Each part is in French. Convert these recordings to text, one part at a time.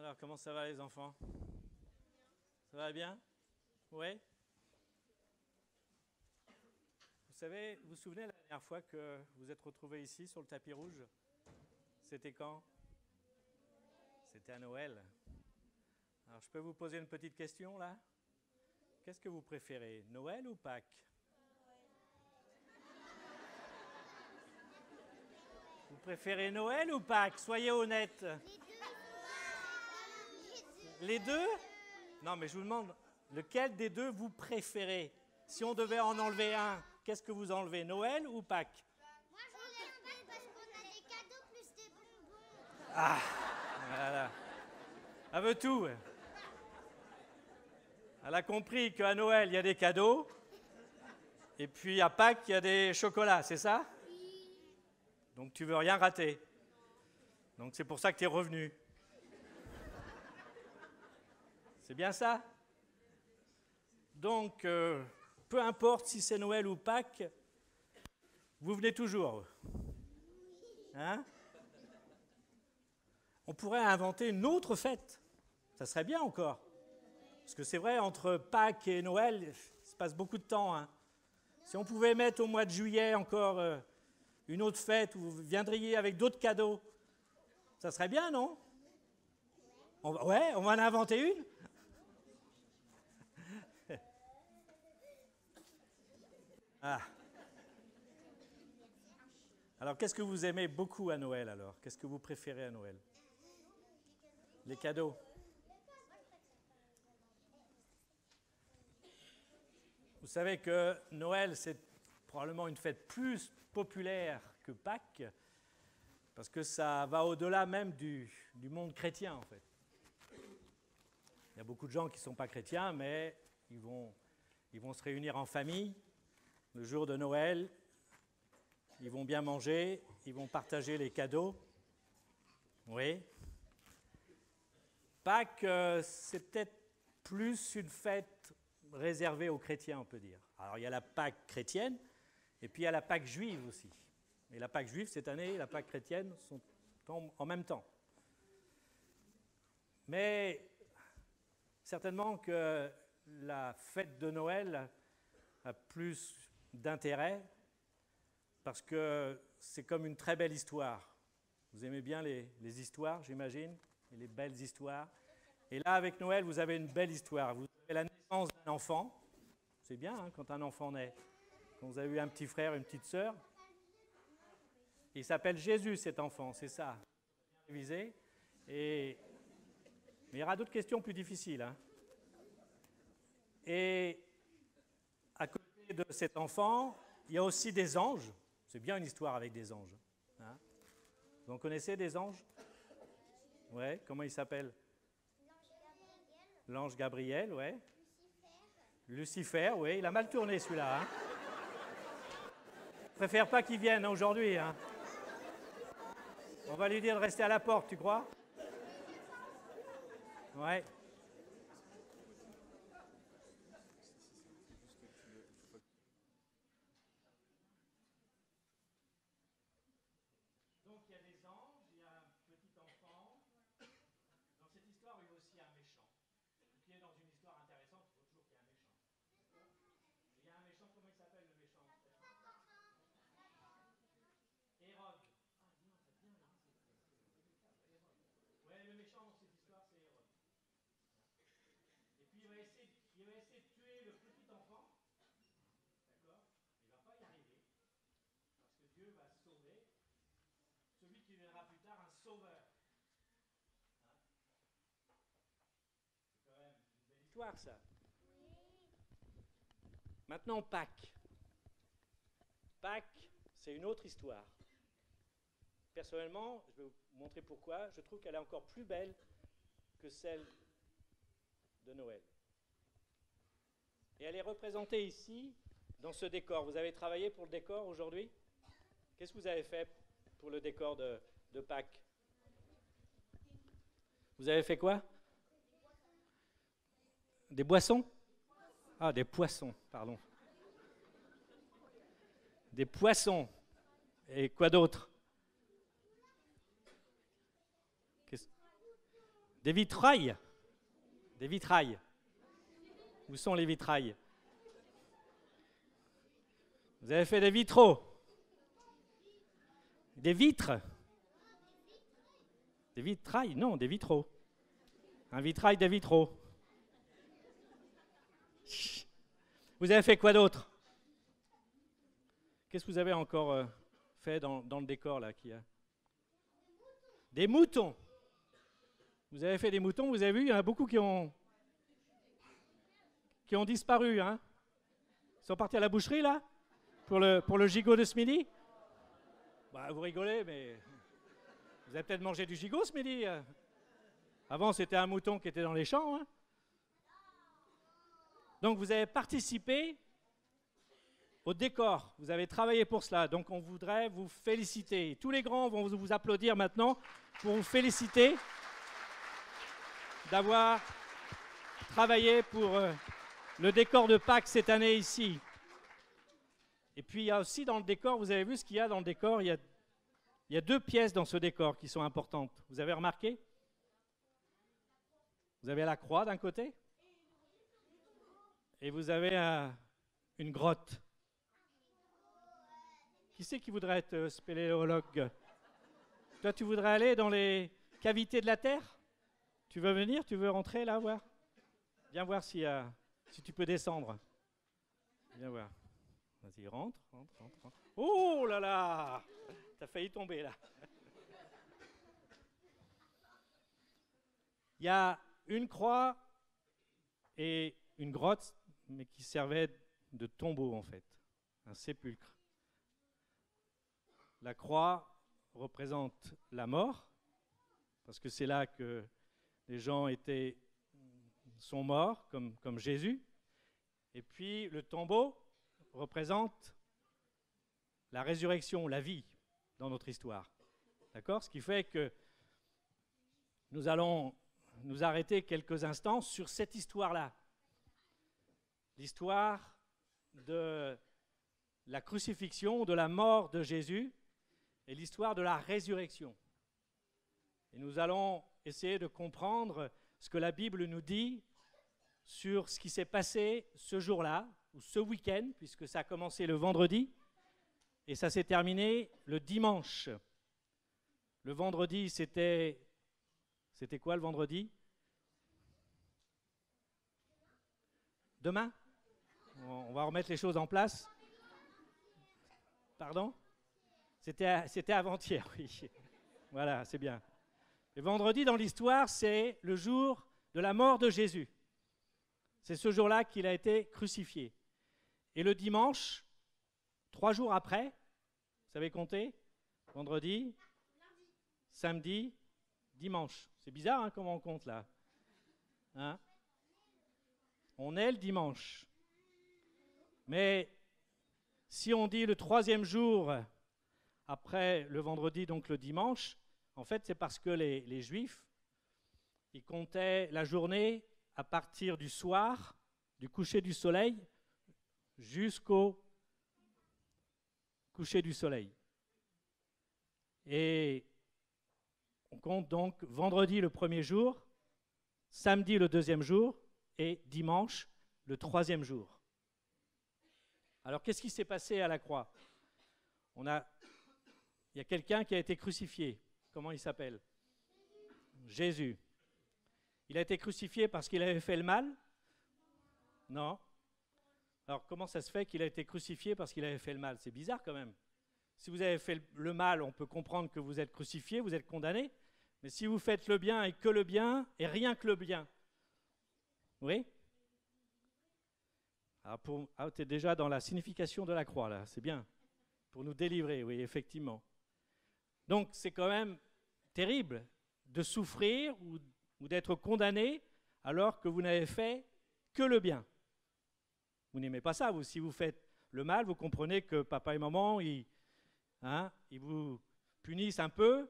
Alors, comment ça va les enfants? Ça va bien? Oui? Vous savez, vous vous souvenez la dernière fois que vous êtes retrouvés ici sur le tapis rouge? C'était quand? C'était à Noël. Alors, je peux vous poser une petite question là? Qu'est-ce que vous préférez, Noël ou Pâques? Vous préférez Noël ou Pâques? Soyez honnête. Les deux? Non, mais je vous demande, lequel des deux vous préférez? Si on devait en enlever un, qu'est-ce que vous enlevez, Noël ou Pâques? Moi, j'enlève Pâques parce qu'on a des cadeaux plus des bonbons. Ah, voilà. Elle veut tout. Elle a compris qu'à Noël, il y a des cadeaux, et puis à Pâques, il y a des chocolats, c'est ça? Donc tu veux rien rater. Donc c'est pour ça que tu es revenu. C'est bien ça? Donc, peu importe si c'est Noël ou Pâques, vous venez toujours. Hein? On pourrait inventer une autre fête. Ça serait bien encore. Parce que c'est vrai, entre Pâques et Noël, il se passe beaucoup de temps. Hein. Si on pouvait mettre au mois de juillet encore une autre fête où vous viendriez avec d'autres cadeaux, ça serait bien, non? Ouais, on va en inventer une. Ah. Alors, qu'est-ce que vous aimez beaucoup à Noël, alors? Qu'est-ce que vous préférez à Noël? Les cadeaux. Vous savez que Noël, c'est probablement une fête plus populaire que Pâques, parce que ça va au-delà même du monde chrétien, en fait. Il y a beaucoup de gens qui ne sont pas chrétiens, mais ils vont se réunir en famille le jour de Noël. Ils vont bien manger, ils vont partager les cadeaux. Oui. Pâques, c'est peut-être plus une fête réservée aux chrétiens, on peut dire. Alors, il y a la Pâque chrétienne, et puis il y a la Pâque juive aussi. Et la Pâque juive, cette année, et la Pâque chrétienne tombent en même temps. Mais certainement que la fête de Noël a plus d'intérêt parce que c'est comme une très belle histoire. Vous aimez bien les histoires, j'imagine, et les belles histoires. Et là, avec Noël, vous avez une belle histoire. Vous avez la naissance d'un enfant. C'est bien hein, quand un enfant naît. Quand vous avez eu un petit frère, une petite sœur. Il s'appelle Jésus, cet enfant, c'est ça. Bien révisé. Mais il y aura d'autres questions plus difficiles. Hein. Et à côté de cet enfant, il y a aussi des anges. C'est bien une histoire avec des anges. Hein. Vous en connaissez des anges? Ouais, comment il s'appelle? L'ange Gabriel, ouais. Lucifer, oui, il a mal tourné celui-là. Hein. Je préfère pas qu'il vienne aujourd'hui. Hein. On va lui dire de rester à la porte, tu crois? Ouais. Donc il y a des anges, il y a un petit enfant. Dans cette histoire, il y a aussi un méchant. Qui est dans une histoire intéressante, il faut toujours qu'il y ait un méchant. Il y a un méchant, comment il s'appelle le méchant? Hérode. Ah, dis donc, t'as bien révisé. Ouais, le méchant dans cette histoire, c'est Hérode. Et puis il va essayer de tuer le petit enfant. D'accord? Il ne va pas y arriver. Parce que Dieu va sauver celui qui viendra plus tard, un sauveur. Hein? C'est quand même une belle histoire, ça. Maintenant, Pâques. Pâques, c'est une autre histoire. Personnellement, je vais vous montrer pourquoi, je trouve qu'elle est encore plus belle que celle de Noël. Et elle est représentée ici, dans ce décor. Vous avez travaillé pour le décor aujourd'hui? Qu'est-ce que vous avez fait pour le décor de Pâques? Vous avez fait quoi? Des boissons? Ah, des poissons, pardon. Des poissons. Et quoi d'autre? Des vitrailles. Des vitrailles. Où sont les vitrailles? Vous avez fait des vitraux. Des vitres. Des vitrailles? Non, des vitraux. Un vitrail, des vitraux. Vous avez fait quoi d'autre? Qu'est-ce que vous avez encore fait dans le décor là qu'il y a? Des moutons. Vous avez fait des moutons, vous avez vu, il y en a beaucoup qui ont disparu. Hein? Ils sont partis à la boucherie là pour le gigot de ce midi. Bah, vous rigolez, mais vous avez peut-être mangé du gigot ce midi. Avant, c'était un mouton qui était dans les champs. Hein? Donc, vous avez participé au décor. Vous avez travaillé pour cela. Donc, on voudrait vous féliciter. Tous les grands vont vous applaudir maintenant pour vous féliciter d'avoir travaillé pour le décor de Pâques cette année ici. Et puis, il y a aussi dans le décor, vous avez vu ce qu'il y a dans le décor, il y a deux pièces dans ce décor qui sont importantes. Vous avez remarqué? Vous avez la croix d'un côté et vous avez une grotte. Qui c'est qui voudrait être spéléologue? Toi, tu voudrais aller dans les cavités de la Terre? Tu veux venir? Tu veux rentrer là, voir? Viens voir si tu peux descendre. Viens voir. Vas-y, rentre. Oh là là! T'as failli tomber là. Il y a une croix et une grotte, mais qui servait de tombeau en fait, un sépulcre. La croix représente la mort, parce que c'est là que les gens sont morts, comme Jésus. Et puis le tombeau représente la résurrection, la vie dans notre histoire. D'accord? Ce qui fait que nous allons nous arrêter quelques instants sur cette histoire-là. L'histoire de la crucifixion, de la mort de Jésus et l'histoire de la résurrection. Et nous allons essayer de comprendre ce que la Bible nous dit sur ce qui s'est passé ce jour-là, ou ce week-end, puisque ça a commencé le vendredi, et ça s'est terminé le dimanche. Le vendredi, c'était quoi le vendredi? Demain? On va remettre les choses en place. Pardon? C'était avant-hier, oui. Voilà, c'est bien. Le vendredi, dans l'histoire, c'est le jour de la mort de Jésus. C'est ce jour-là qu'il a été crucifié. Et le dimanche, 3 jours après, vous savez compter? Vendredi, samedi, dimanche. C'est bizarre hein, comment on compte là. Hein? On est le dimanche. Mais si on dit le 3e jour après le vendredi, donc le dimanche, en fait c'est parce que les Juifs, ils comptaient la journée à partir du soir, du coucher du soleil, jusqu'au coucher du soleil. Et on compte donc vendredi le 1er jour, samedi le 2e jour et dimanche le 3e jour. Alors qu'est-ce qui s'est passé à la croix? Il y a quelqu'un qui a été crucifié. Comment il s'appelle? Jésus. Il a été crucifié parce qu'il avait fait le mal? Non. Alors comment ça se fait qu'il a été crucifié parce qu'il avait fait le mal? C'est bizarre quand même. Si vous avez fait le mal, on peut comprendre que vous êtes crucifié, vous êtes condamné. Mais si vous faites le bien et que le bien, et rien que le bien. Oui? Alors tu es déjà dans la signification de la croix, là, c'est bien. Pour nous délivrer, oui, effectivement. Donc c'est quand même terrible de souffrir ou d'être condamné alors que vous n'avez fait que le bien. Vous n'aimez pas ça, vous. Si vous faites le mal, vous comprenez que papa et maman, ils vous punissent un peu,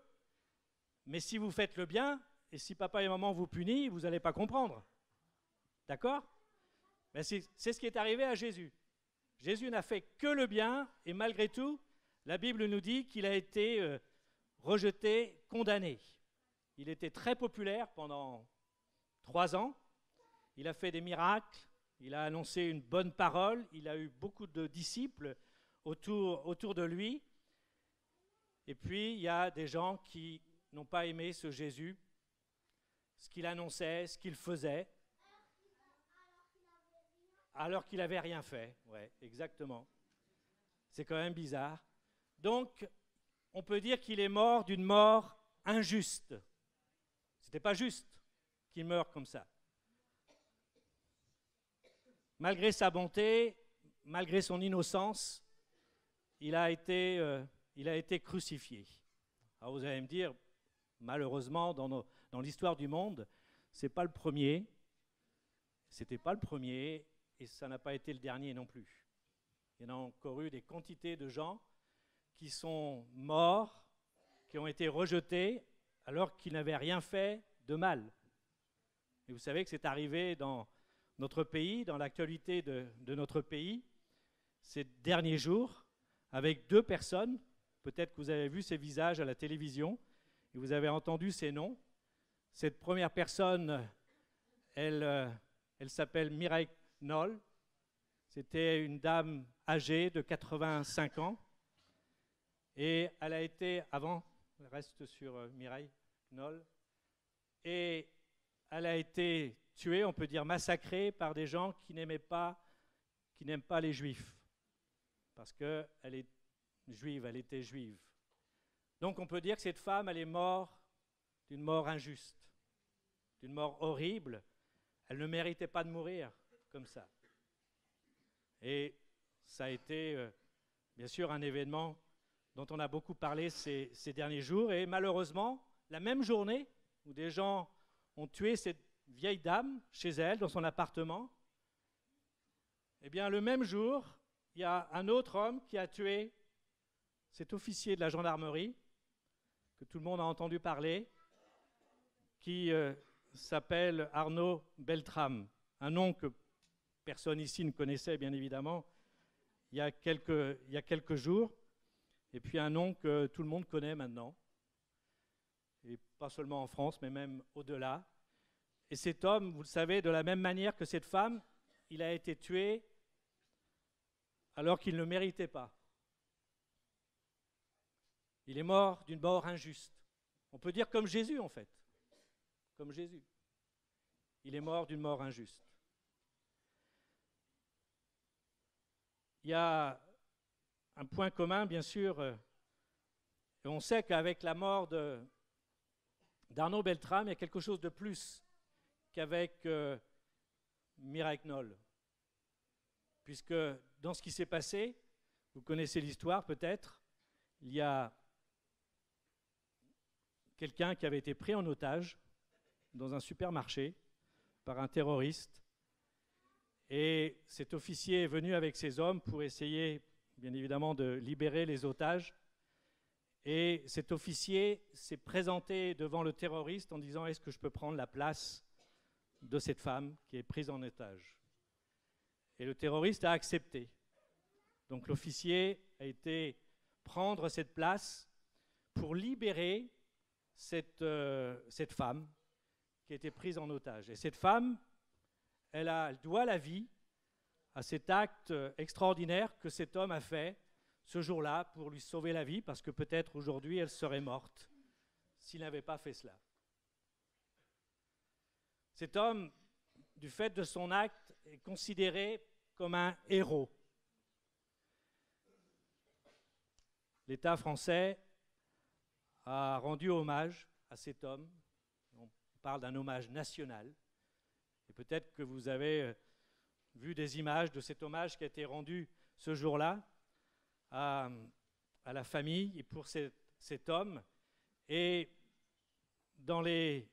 mais si vous faites le bien, et si papa et maman vous punissent, vous n'allez pas comprendre. D'accord? Mais c'est ce qui est arrivé à Jésus. Jésus n'a fait que le bien, et malgré tout, la Bible nous dit qu'il a été rejeté, condamné. Il était très populaire pendant 3 ans. Il a fait des miracles, il a annoncé une bonne parole, il a eu beaucoup de disciples autour de lui. Et puis, il y a des gens qui n'ont pas aimé ce Jésus, ce qu'il annonçait, ce qu'il faisait, alors qu'il n'avait rien fait. Ouais, exactement. C'est quand même bizarre. Donc, on peut dire qu'il est mort d'une mort injuste. Ce n'était pas juste qu'il meure comme ça. Malgré sa bonté, malgré son innocence, il a été crucifié. Alors vous allez me dire, malheureusement, dans l'histoire du monde, ce n'est pas le premier, c'était pas le premier, et ça n'a pas été le dernier non plus. Il y en a encore eu des quantités de gens qui sont morts, qui ont été rejetés, alors qu'ils n'avaient rien fait de mal. Et vous savez que c'est arrivé dans notre pays, dans l'actualité de notre pays, ces derniers jours, avec 2 personnes. Peut-être que vous avez vu ces visages à la télévision et vous avez entendu ces noms. Cette première personne, elle s'appelle Mireille Knoll. C'était une dame âgée de 85 ans. Et elle a été, avant, elle reste sur Mireille Knoll, et elle a été tuée, on peut dire massacrée, par des gens qui n'aiment pas les Juifs. Parce qu'elle est juive, elle était juive. Donc on peut dire que cette femme, elle est morte d'une mort injuste, d'une mort horrible. Elle ne méritait pas de mourir comme ça. Et ça a été, bien sûr, un événement dont on a beaucoup parlé ces derniers jours. Et malheureusement, la même journée où des gens ont tué cette vieille dame chez elle, dans son appartement, eh bien, le même jour, il y a un autre homme qui a tué cet officier de la gendarmerie, que tout le monde a entendu parler, qui s'appelle Arnaud Beltrame, un nom que personne ici ne connaissait, bien évidemment, il y a quelques jours, et puis un nom que tout le monde connaît maintenant, et pas seulement en France, mais même au-delà. Et cet homme, vous le savez, de la même manière que cette femme, il a été tué alors qu'il ne le méritait pas. Il est mort d'une mort injuste. On peut dire comme Jésus, en fait. Comme Jésus. Il est mort d'une mort injuste. Il y a un point commun, bien sûr, et on sait qu'avec la mort d'Arnaud Beltrame, il y a quelque chose de plus qu'avec Mireille Knoll. Puisque dans ce qui s'est passé, vous connaissez l'histoire peut-être, il y a quelqu'un qui avait été pris en otage dans un supermarché par un terroriste. Et cet officier est venu avec ses hommes pour essayer, bien évidemment, de libérer les otages. Et cet officier s'est présenté devant le terroriste en disant « Est-ce que je peux prendre la place de cette femme qui est prise en otage ?» Et le terroriste a accepté. Donc l'officier a été prendre cette place pour libérer cette femme qui a été prise en otage. Et cette femme, elle doit la vie à cet acte extraordinaire que cet homme a fait ce jour-là pour lui sauver la vie, parce que peut-être aujourd'hui elle serait morte s'il n'avait pas fait cela. Cet homme, du fait de son acte, est considéré comme un héros. L'État français a rendu hommage à cet homme. On parle d'un hommage national. Et peut-être que vous avez vu des images de cet hommage qui a été rendu ce jour-là à la famille et pour cet homme. Et dans les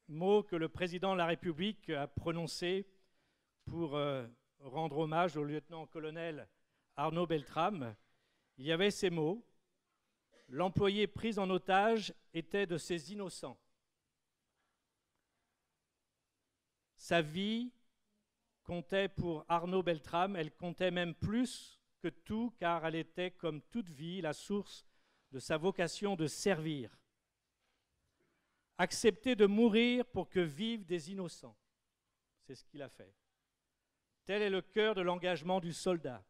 mots que le président de la République a prononcés pour rendre hommage au lieutenant-colonel Arnaud Beltrame, il y avait ces mots: « L'employé pris en otage était de ces innocents. Sa vie comptait pour Arnaud Beltrame, elle comptait même plus que tout, car elle était, comme toute vie, la source de sa vocation de servir. accepter de mourir pour que vivent des innocents. C'est ce qu'il a fait. Tel est le cœur de l'engagement du soldat.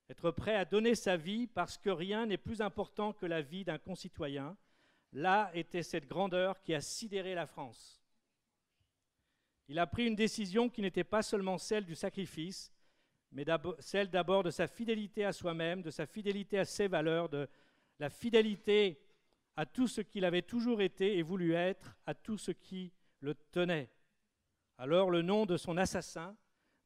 Être prêt à donner sa vie parce que rien n'est plus important que la vie d'un concitoyen. Là était cette grandeur qui a sidéré la France. Il a pris une décision qui n'était pas seulement celle du sacrifice, mais celle d'abord de sa fidélité à soi-même, de sa fidélité à ses valeurs, de la fidélité à tout ce qu'il avait toujours été et voulu être, à tout ce qui le tenait. Alors le nom de son assassin,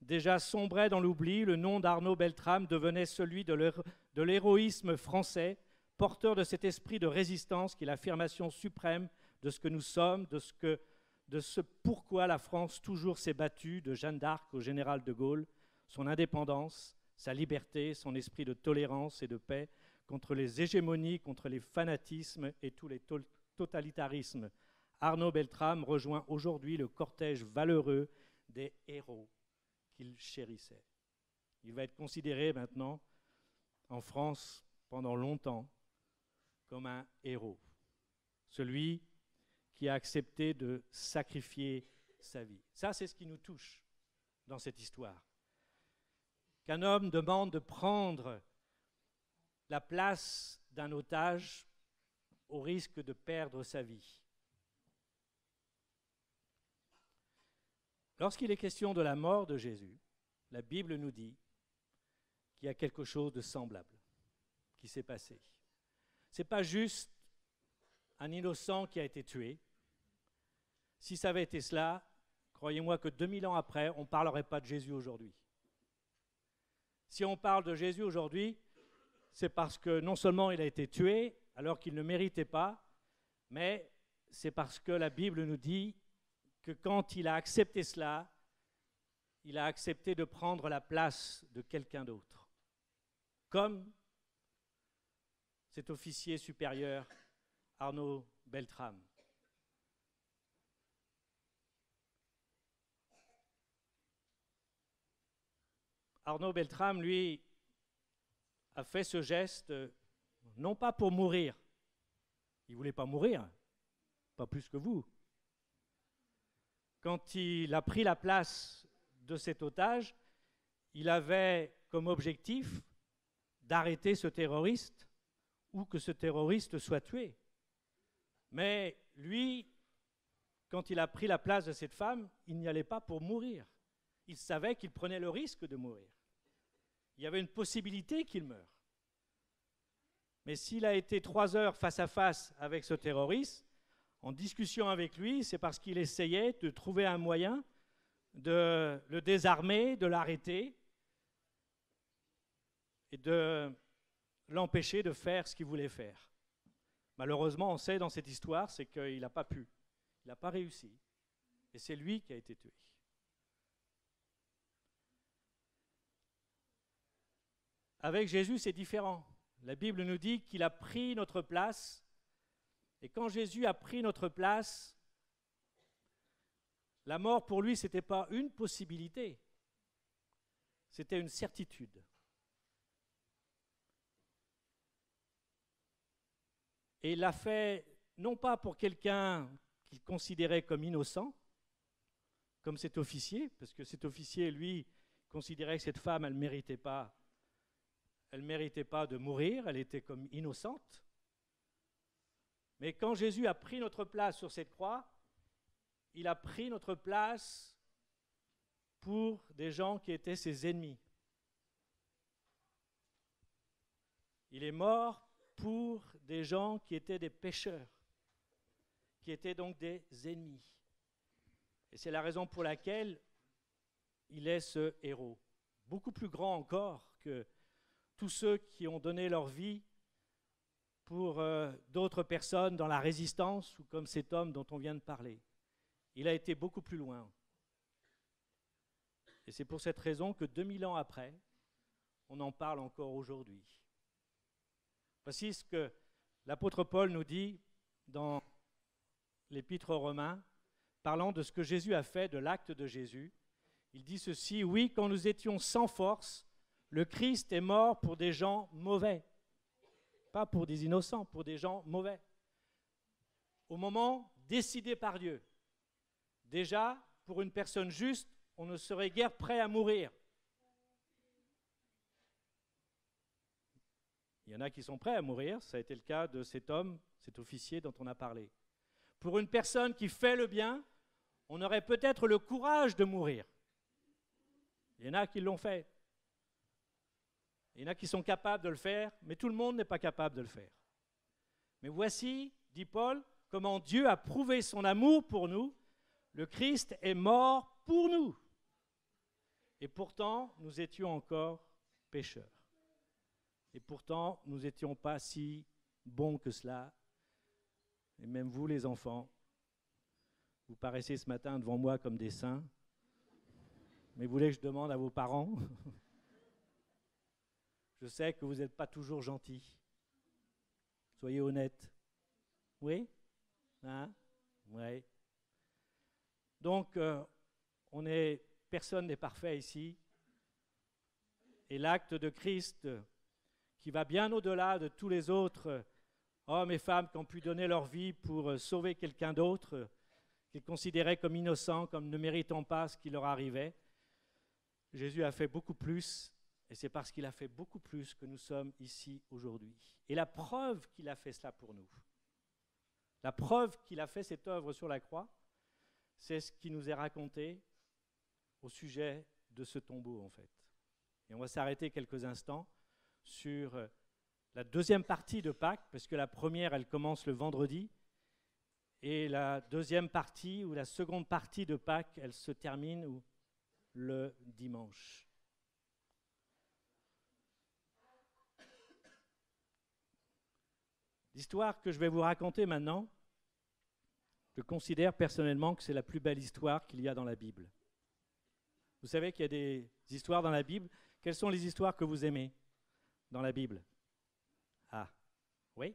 déjà sombrait dans l'oubli, le nom d'Arnaud Beltrame devenait celui de l'héroïsme français, porteur de cet esprit de résistance qui est l'affirmation suprême de ce que nous sommes, de ce pourquoi la France toujours s'est battue, de Jeanne d'Arc au général de Gaulle, son indépendance, sa liberté, son esprit de tolérance et de paix contre les hégémonies, contre les fanatismes et tous les totalitarismes. Arnaud Beltrame rejoint aujourd'hui le cortège valeureux des héros qu'il chérissait. Il va être considéré maintenant en France pendant longtemps comme un héros, celui qui a accepté de sacrifier sa vie. Ça, c'est ce qui nous touche dans cette histoire. Qu'un homme demande de prendre la place d'un otage au risque de perdre sa vie. Lorsqu'il est question de la mort de Jésus, la Bible nous dit qu'il y a quelque chose de semblable qui s'est passé. Ce n'est pas juste un innocent qui a été tué. Si ça avait été cela, croyez-moi que 2000 ans après, on ne parlerait pas de Jésus aujourd'hui. Si on parle de Jésus aujourd'hui, c'est parce que non seulement il a été tué alors qu'il ne méritait pas, mais c'est parce que la Bible nous dit que quand il a accepté cela, il a accepté de prendre la place de quelqu'un d'autre. Comme cet officier supérieur, Arnaud Beltrame. Arnaud Beltrame, lui, a fait ce geste, non pas pour mourir. Il ne voulait pas mourir, pas plus que vous. Quand il a pris la place de cet otage, il avait comme objectif d'arrêter ce terroriste ou que ce terroriste soit tué. Mais lui, quand il a pris la place de cette femme, il n'y allait pas pour mourir. Il savait qu'il prenait le risque de mourir. Il y avait une possibilité qu'il meure. Mais s'il a été 3 heures face à face avec ce terroriste, en discussion avec lui, c'est parce qu'il essayait de trouver un moyen de le désarmer, de l'arrêter et de l'empêcher de faire ce qu'il voulait faire. Malheureusement, on sait dans cette histoire, c'est qu'il n'a pas pu, il n'a pas réussi. Et c'est lui qui a été tué. Avec Jésus, c'est différent. La Bible nous dit qu'il a pris notre place. Et quand Jésus a pris notre place, la mort pour lui, ce n'était pas une possibilité, c'était une certitude. Et il l'a fait non pas pour quelqu'un qu'il considérait comme innocent, comme cet officier, parce que cet officier, lui, considérait que cette femme, elle ne méritait pas de mourir, elle était comme innocente. Mais quand Jésus a pris notre place sur cette croix, il a pris notre place pour des gens qui étaient ses ennemis. Il est mort pour des gens qui étaient des pécheurs, qui étaient donc des ennemis. Et c'est la raison pour laquelle il est ce héros, beaucoup plus grand encore que tous ceux qui ont donné leur vie pour d'autres personnes dans la résistance ou comme cet homme dont on vient de parler. Il a été beaucoup plus loin. Et c'est pour cette raison que 2000 ans après, on en parle encore aujourd'hui. Voici ce que l'apôtre Paul nous dit dans l'Épître aux Romains, parlant de ce que Jésus a fait, de l'acte de Jésus. Il dit ceci: « Oui, quand nous étions sans force, le Christ est mort pour des gens mauvais. » Pas pour des innocents, pour des gens mauvais. Au moment décidé par Dieu. Déjà, pour une personne juste, on ne serait guère prêt à mourir. Il y en a qui sont prêts à mourir, ça a été le cas de cet homme, cet officier dont on a parlé. Pour une personne qui fait le bien, on aurait peut-être le courage de mourir. Il y en a qui l'ont fait. Il y en a qui sont capables de le faire, mais tout le monde n'est pas capable de le faire. Mais voici, dit Paul, comment Dieu a prouvé son amour pour nous. Le Christ est mort pour nous. Et pourtant, nous étions encore pécheurs. Et pourtant, nous n'étions pas si bons que cela. Et même vous, les enfants, vous paraissez ce matin devant moi comme des saints. Mais vous voulez que je demande à vos parents? Je sais que vous n'êtes pas toujours gentils. Soyez honnêtes. Oui? Hein? Oui. Donc, personne n'est parfait ici. Et l'acte de Christ, qui va bien au-delà de tous les autres hommes et femmes qui ont pu donner leur vie pour sauver quelqu'un d'autre, qu'ils considéraient comme innocents, comme ne méritant pas ce qui leur arrivait. Jésus a fait beaucoup plus, et c'est parce qu'il a fait beaucoup plus que nous sommes ici aujourd'hui. Et la preuve qu'il a fait cela pour nous, la preuve qu'il a fait cette œuvre sur la croix, c'est ce qui nous est raconté au sujet de ce tombeau, en fait. Et on va s'arrêter quelques instants sur la deuxième partie de Pâques, parce que la première, elle commence le vendredi, et la deuxième partie, ou la seconde partie de Pâques, elle se termine le dimanche. L'histoire que je vais vous raconter maintenant, je considère personnellement que c'est la plus belle histoire qu'il y a dans la Bible. Vous savez qu'il y a des histoires dans la Bible. Quelles sont les histoires que vous aimez dans la Bible? Ah, oui?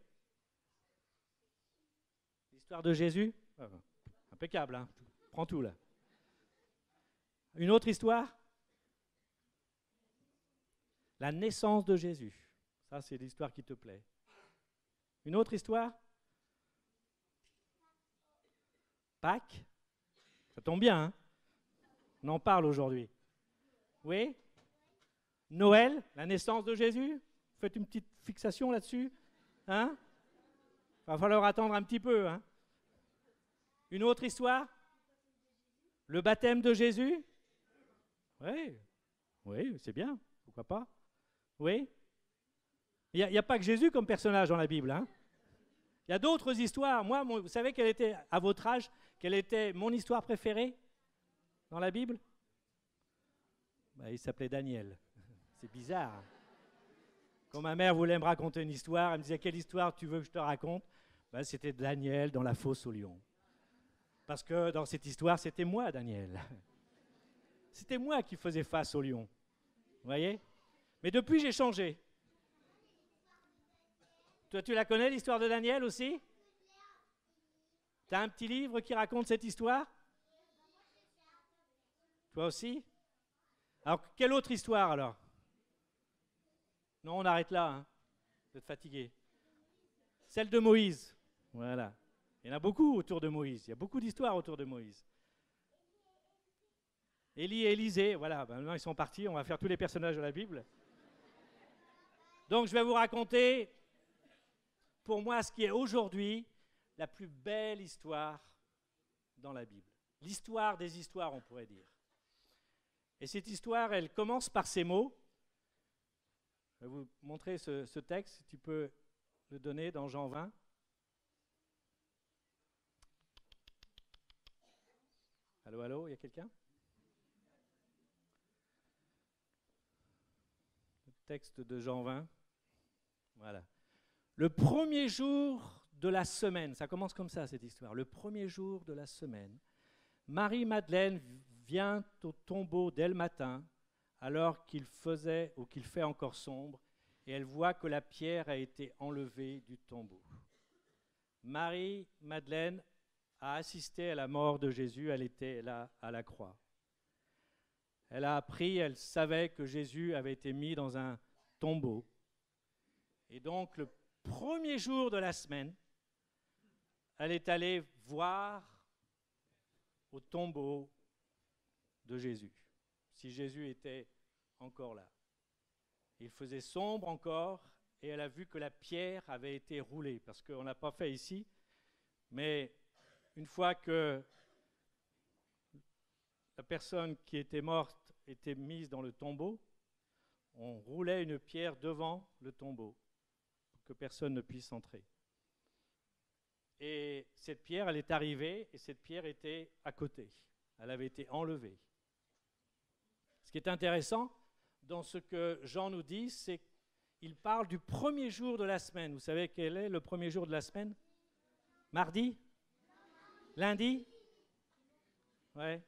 L'histoire de Jésus? Impeccable, hein? Prends tout là. Une autre histoire? La naissance de Jésus. Ça, c'est l'histoire qui te plaît. Une autre histoire? Pâques? Ça tombe bien, hein? On en parle aujourd'hui. Oui? Noël, la naissance de Jésus? Faites une petite fixation là-dessus. Hein? Il va falloir attendre un petit peu. Hein? Une autre histoire? Le baptême de Jésus? Oui, oui, c'est bien. Pourquoi pas? Oui? Il n'y a pas que Jésus comme personnage dans la Bible. Hein? Il y a d'autres histoires. Moi, vous savez quelle était, à votre âge, quelle était mon histoire préférée dans la Bible? Il s'appelait Daniel. C'est bizarre. Quand ma mère voulait me raconter une histoire, elle me disait « Quelle histoire tu veux que je te raconte ?» C'était Daniel dans la fosse au lion. Parce que dans cette histoire, c'était moi, Daniel. C'était moi qui faisais face au lion. Vous voyez? Mais depuis, j'ai changé. Toi, tu la connais, l'histoire de Daniel aussi? Tu as un petit livre qui raconte cette histoire? Toi aussi? Alors, quelle autre histoire alors? Non, on arrête là. Hein. Vous êtes fatigué. Celle de Moïse. Voilà. Il y en a beaucoup autour de Moïse. Il y a beaucoup d'histoires autour de Moïse. Élie et Élisée, voilà. Maintenant, ils sont partis. On va faire tous les personnages de la Bible. Donc, je vais vous raconter, pour moi, ce qui est aujourd'hui la plus belle histoire dans la Bible. L'histoire des histoires, on pourrait dire. Et cette histoire, elle commence par ces mots. Je vais vous montrer ce texte, si tu peux le donner dans Jean 20. Allô, allô, il y a quelqu'un? Le texte de Jean 20. Voilà. Le premier jour de la semaine, ça commence comme ça cette histoire, le premier jour de la semaine, Marie-Madeleine vient au tombeau dès le matin, alors qu'il fait encore sombre, et elle voit que la pierre a été enlevée du tombeau. Marie-Madeleine a assisté à la mort de Jésus, elle était là à la croix. Elle a appris, elle savait que Jésus avait été mis dans un tombeau. Et donc, le premier jour de la semaine, elle est allée voir au tombeau de Jésus, si Jésus était encore là. Il faisait sombre encore et elle a vu que la pierre avait été roulée, parce qu'on n'a pas fait ici, mais une fois que la personne qui était morte était mise dans le tombeau, on roulait une pierre devant le tombeau pour que personne ne puisse entrer. Et cette pierre, elle est arrivée et cette pierre était à côté. Elle avait été enlevée. Ce qui est intéressant dans ce que Jean nous dit, c'est qu'il parle du premier jour de la semaine. Vous savez quel est le premier jour de la semaine? Mardi? Lundi? Ouais.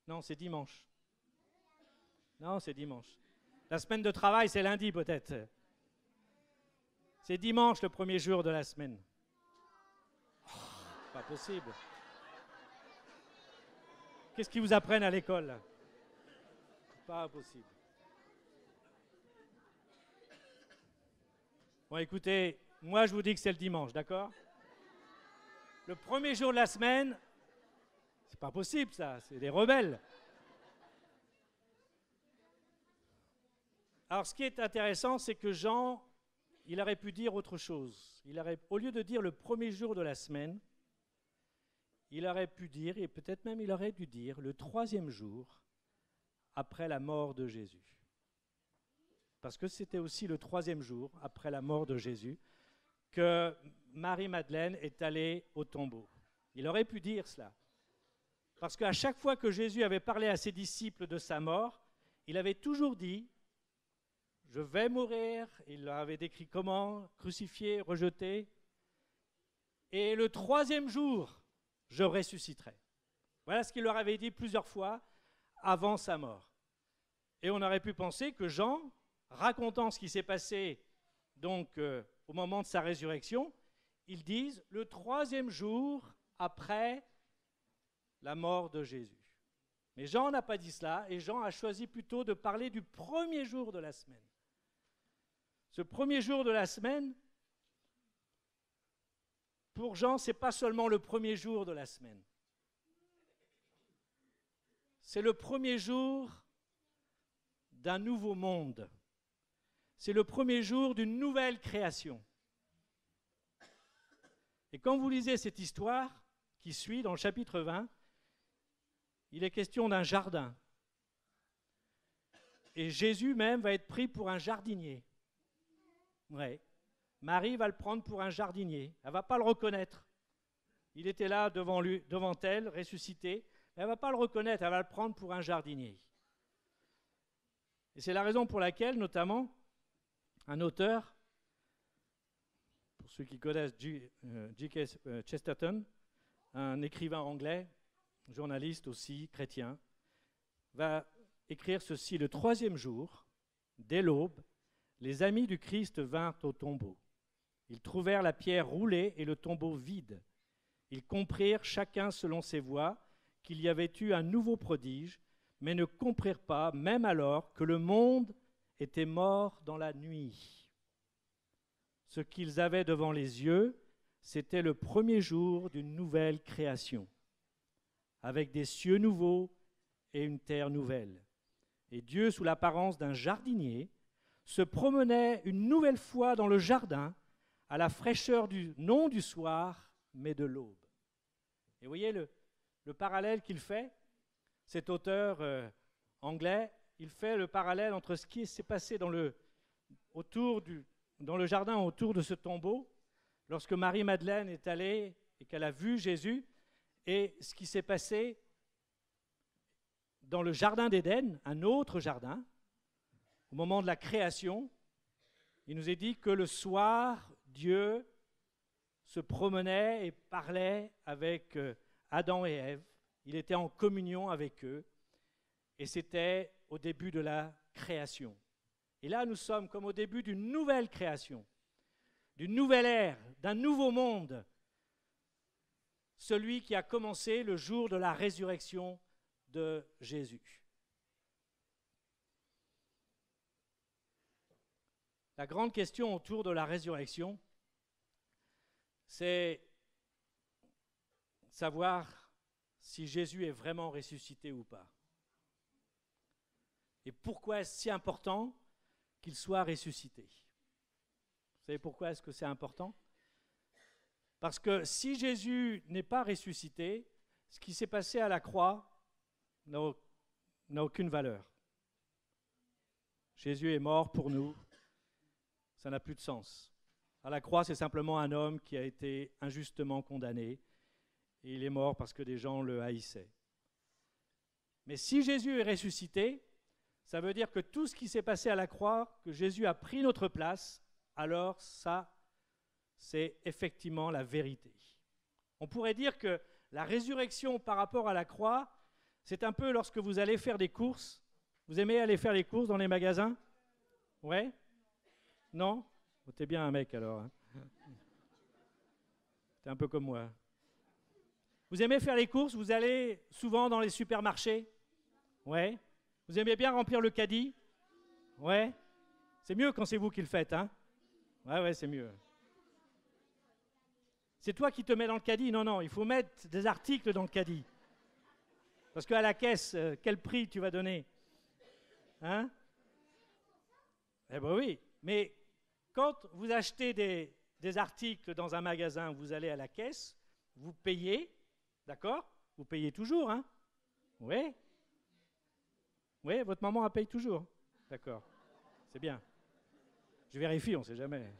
Non, c'est dimanche. Non, c'est dimanche. La semaine de travail, c'est lundi peut-être. C'est dimanche le premier jour de la semaine. Oh, pas possible. Qu'est-ce qu'ils vous apprennent à l'école là? Pas possible. Bon, écoutez, moi je vous dis que c'est le dimanche, d'accord? Le premier jour de la semaine, c'est pas possible ça, c'est des rebelles. Alors ce qui est intéressant, c'est que Jean, il aurait pu dire autre chose. Au lieu de dire le premier jour de la semaine, il aurait pu dire, et peut-être même il aurait dû dire, le troisième jour après la mort de Jésus. Parce que c'était aussi le troisième jour après la mort de Jésus que Marie-Madeleine est allée au tombeau. Il aurait pu dire cela. Parce qu'à chaque fois que Jésus avait parlé à ses disciples de sa mort, il avait toujours dit « Je vais mourir », il leur avait décrit comment, crucifié, rejeté, et le troisième jour, je ressusciterai. Voilà ce qu'il leur avait dit plusieurs fois avant sa mort. Et on aurait pu penser que Jean, racontant ce qui s'est passé donc au moment de sa résurrection, ils disent le troisième jour après la mort de Jésus. Mais Jean n'a pas dit cela, et Jean a choisi plutôt de parler du premier jour de la semaine. Ce premier jour de la semaine, pour Jean, ce n'est pas seulement le premier jour de la semaine. C'est le premier jour d'un nouveau monde. C'est le premier jour d'une nouvelle création. Et quand vous lisez cette histoire qui suit dans le chapitre 20, il est question d'un jardin. Et Jésus même va être pris pour un jardinier. Ouais. Marie va le prendre pour un jardinier. Elle ne va pas le reconnaître. Il était là devant elle, ressuscité. Elle ne va pas le reconnaître, elle va le prendre pour un jardinier. Et c'est la raison pour laquelle, notamment, un auteur, pour ceux qui connaissent G.K. Chesterton, un écrivain anglais, journaliste aussi, chrétien, va écrire ceci: le troisième jour, dès l'aube, les amis du Christ vinrent au tombeau. Ils trouvèrent la pierre roulée et le tombeau vide. Ils comprirent, chacun selon ses voies, qu'il y avait eu un nouveau prodige, mais ne comprirent pas, même alors, que le monde était mort dans la nuit. Ce qu'ils avaient devant les yeux, c'était le premier jour d'une nouvelle création, avec des cieux nouveaux et une terre nouvelle. Et Dieu, sous l'apparence d'un jardinier, se promenait une nouvelle fois dans le jardin, à la fraîcheur non du soir, mais de l'aube. Et vous voyez le parallèle qu'il fait, cet auteur anglais, il fait le parallèle entre ce qui s'est passé dans le jardin autour de ce tombeau, lorsque Marie-Madeleine est allée et qu'elle a vu Jésus, et ce qui s'est passé dans le jardin d'Éden, un autre jardin, au moment de la création. Il nous est dit que le soir, Dieu se promenait et parlait avec Adam et Ève. Il était en communion avec eux. Et c'était au début de la création. Et là, nous sommes comme au début d'une nouvelle création, d'une nouvelle ère, d'un nouveau monde. Celui qui a commencé le jour de la résurrection de Jésus. La grande question autour de la résurrection, c'est savoir si Jésus est vraiment ressuscité ou pas. Et pourquoi est-ce si important qu'il soit ressuscité? Vous savez pourquoi est-ce que c'est important? Parce que si Jésus n'est pas ressuscité, ce qui s'est passé à la croix n'a aucune valeur. Jésus est mort pour nous, ça n'a plus de sens. À la croix, c'est simplement un homme qui a été injustement condamné, et il est mort parce que des gens le haïssaient. Mais si Jésus est ressuscité, ça veut dire que tout ce qui s'est passé à la croix, que Jésus a pris notre place, alors ça, c'est effectivement la vérité. On pourrait dire que la résurrection par rapport à la croix, c'est un peu lorsque vous allez faire des courses. Vous aimez aller faire les courses dans les magasins? Ouais? Non? Oh, t'es bien un mec alors. Hein? T'es un peu comme moi. Vous aimez faire les courses? Vous allez souvent dans les supermarchés? Ouais? Vous aimez bien remplir le caddie? Ouais? C'est mieux quand c'est vous qui le faites, hein? Ouais, c'est mieux. C'est toi qui te mets dans le caddie? Non, il faut mettre des articles dans le caddie. Parce qu'à la caisse, quel prix tu vas donner? Hein? Eh bien oui, mais quand vous achetez des articles dans un magasin, vous allez à la caisse, vous payez, d'accord? Vous payez toujours, hein? Oui? Oui, votre maman, elle paye toujours. D'accord, c'est bien. Je vérifie, on ne sait jamais.